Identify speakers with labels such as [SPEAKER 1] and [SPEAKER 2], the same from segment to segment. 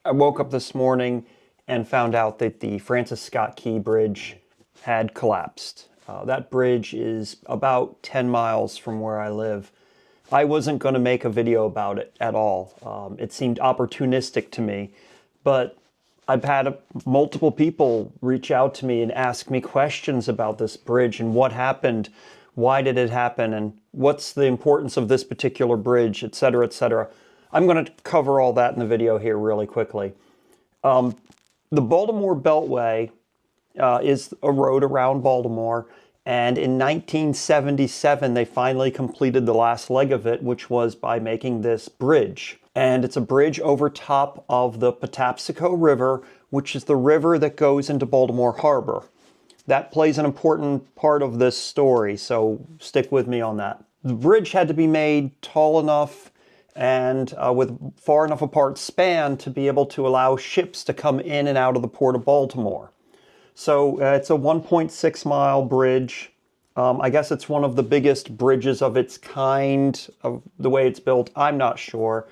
[SPEAKER 1] I woke up this morning and found out that the Francis Scott Key Bridge had collapsed. That bridge is about 10 miles from where I live. I wasn't going to make a video about it at all. It seemed opportunistic to me, but I've had multiple people reach out to me and ask me questions about this bridge and what happened, why did it happen, and what's the importance of this particular bridge, etc., etc. I'm going to cover all that in the video here really quickly. The Baltimore Beltway is a road around Baltimore, and in 1977 they finally completed the last leg of it, which was by making this bridge. And it's a bridge over top of the Patapsco River, which is the river that goes into Baltimore Harbor. That plays an important part of this story, so stick with me on that. The bridge had to be made tall enough and with far enough apart span to be able to allow ships to come in and out of the port of Baltimore. So it's a 1.6 mile bridge. I guess it's one of the biggest bridges of its kind, of the way it's built. I'm not sure.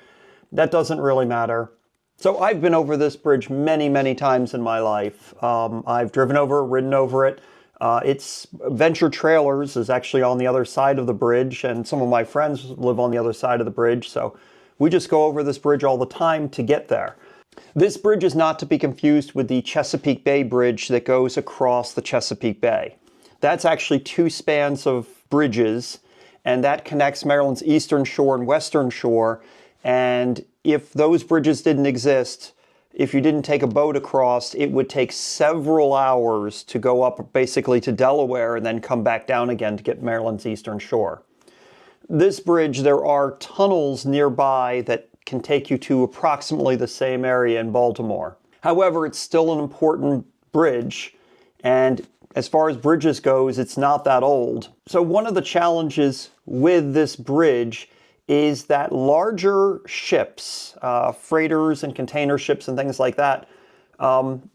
[SPEAKER 1] That doesn't really matter. So I've been over this bridge many, many times in my life. I've driven over it, ridden over it. It's Venture Trailers is actually on the other side of the bridge, and some of my friends live on the other side of the bridge, so we just go over this bridge all the time to get there. This bridge is not to be confused with the Chesapeake Bay Bridge that goes across the Chesapeake Bay. That's actually two spans of bridges, and that connects Maryland's eastern shore and western shore. And if those bridges didn't exist, if you didn't take a boat across, it would take several hours to go up basically to Delaware and then come back down again to get Maryland's eastern shore. This bridge, there are tunnels nearby that can take you to approximately the same area in Baltimore. However, it's still an important bridge, and as far as bridges goes, it's not that old. So one of the challenges with this bridge is that larger ships, freighters and container ships and things like that,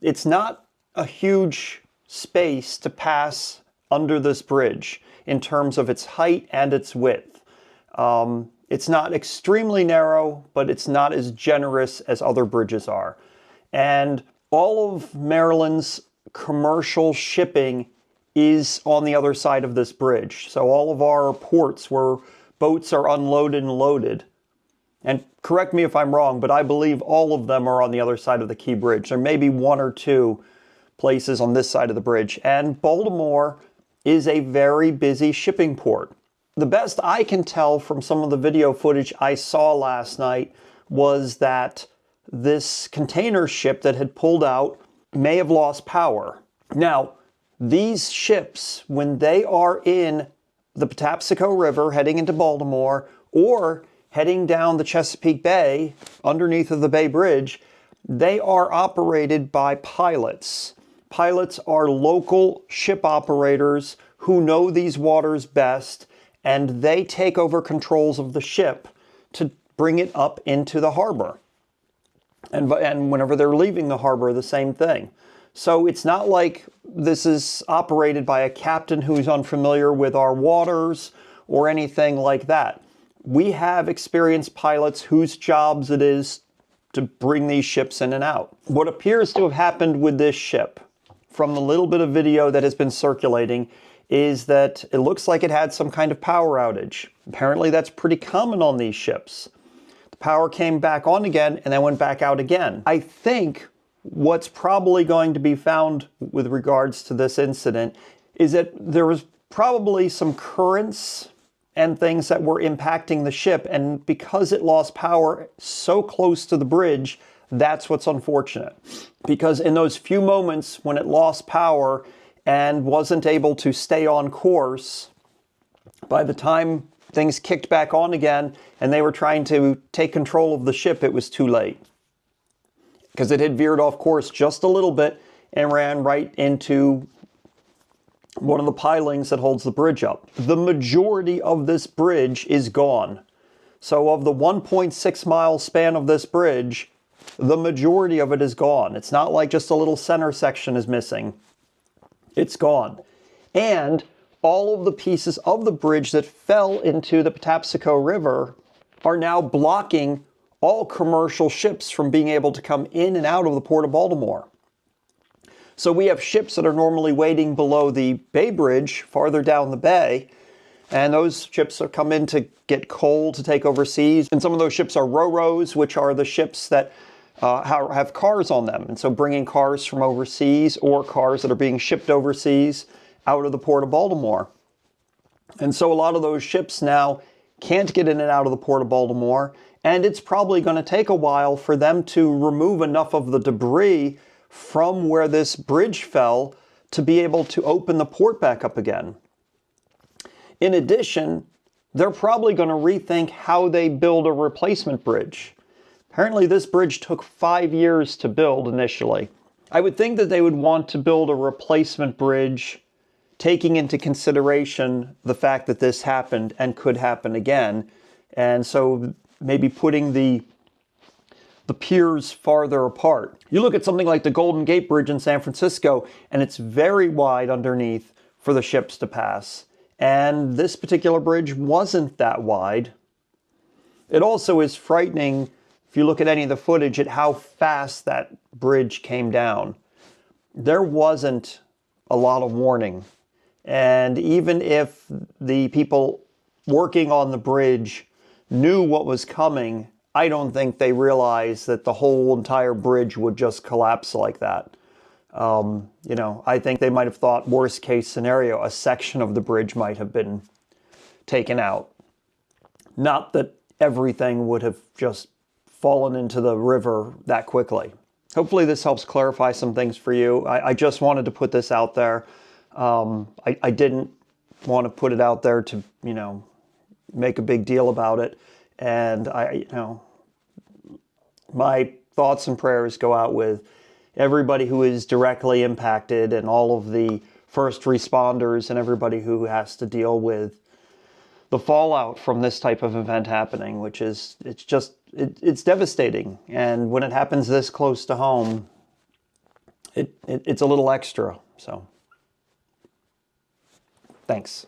[SPEAKER 1] it's not a huge space to pass under this bridge in terms of its height and its width. It's not extremely narrow, but it's not as generous as other bridges are. And all of Maryland's commercial shipping is on the other side of this bridge. So all of our ports where boats are unloaded and loaded, and correct me if I'm wrong, but I believe all of them are on the other side of the Key Bridge. There may be one or two places on this side of the bridge. And Baltimore is a very busy shipping port. The best I can tell from some of the video footage I saw last night was that this container ship that had pulled out may have lost power. Now, these ships, when they are in the Patapsco River heading into Baltimore or heading down the Chesapeake Bay underneath of the Bay Bridge, they are operated by pilots. Pilots are local ship operators who know these waters best, and they take over controls of the ship to bring it up into the harbor. And whenever they're leaving the harbor, the same thing. So it's not like this is operated by a captain who's unfamiliar with our waters or anything like that. We have experienced pilots whose jobs it is to bring these ships in and out. What appears to have happened with this ship, from the little bit of video that has been circulating, is that it looks like it had some kind of power outage. Apparently that's pretty common on these ships. The power came back on again and then went back out again. I think what's probably going to be found with regards to this incident is that there was probably some currents and things that were impacting the ship, and because it lost power so close to the bridge, that's what's unfortunate. Because in those few moments when it lost power and wasn't able to stay on course, by the time things kicked back on again and they were trying to take control of the ship, it was too late. Because it had veered off course just a little bit and ran right into one of the pilings that holds the bridge up. The majority of this bridge is gone. So of the 1.6 mile span of this bridge, the majority of it is gone. It's not like just a little center section is missing. It's gone. And all of the pieces of the bridge that fell into the Patapsco River are now blocking all commercial ships from being able to come in and out of the Port of Baltimore. So we have ships that are normally waiting below the Bay Bridge, farther down the bay, and those ships are come in to get coal to take overseas. And some of those ships are ro-ros, which are the ships that have cars on them. And so bringing cars from overseas or cars that are being shipped overseas out of the Port of Baltimore. And so a lot of those ships now can't get in and out of the Port of Baltimore, and it's probably going to take a while for them to remove enough of the debris from where this bridge fell to be able to open the port back up again. In addition, they're probably going to rethink how they build a replacement bridge. Apparently this bridge took 5 years to build initially. I would think that they would want to build a replacement bridge taking into consideration the fact that this happened and could happen again. And so maybe putting the piers farther apart. You look at something like the Golden Gate Bridge in San Francisco, and it's very wide underneath for the ships to pass. And this particular bridge wasn't that wide. It also is frightening, if you look at any of the footage, at how fast that bridge came down. There wasn't a lot of warning. And even if the people working on the bridge knew what was coming, I don't think they realized that the whole entire bridge would just collapse like that. I think they might have thought, worst case scenario, a section of the bridge might have been taken out. Not that everything would have just fallen into the river that quickly. Hopefully this helps clarify some things for you. I just wanted to put this out there. I didn't want to put it out there to, make a big deal about it. And my thoughts and prayers go out with everybody who is directly impacted and all of the first responders and everybody who has to deal with the fallout from this type of event happening, which is, it's devastating. And when it happens this close to home, it's a little extra. So, thanks.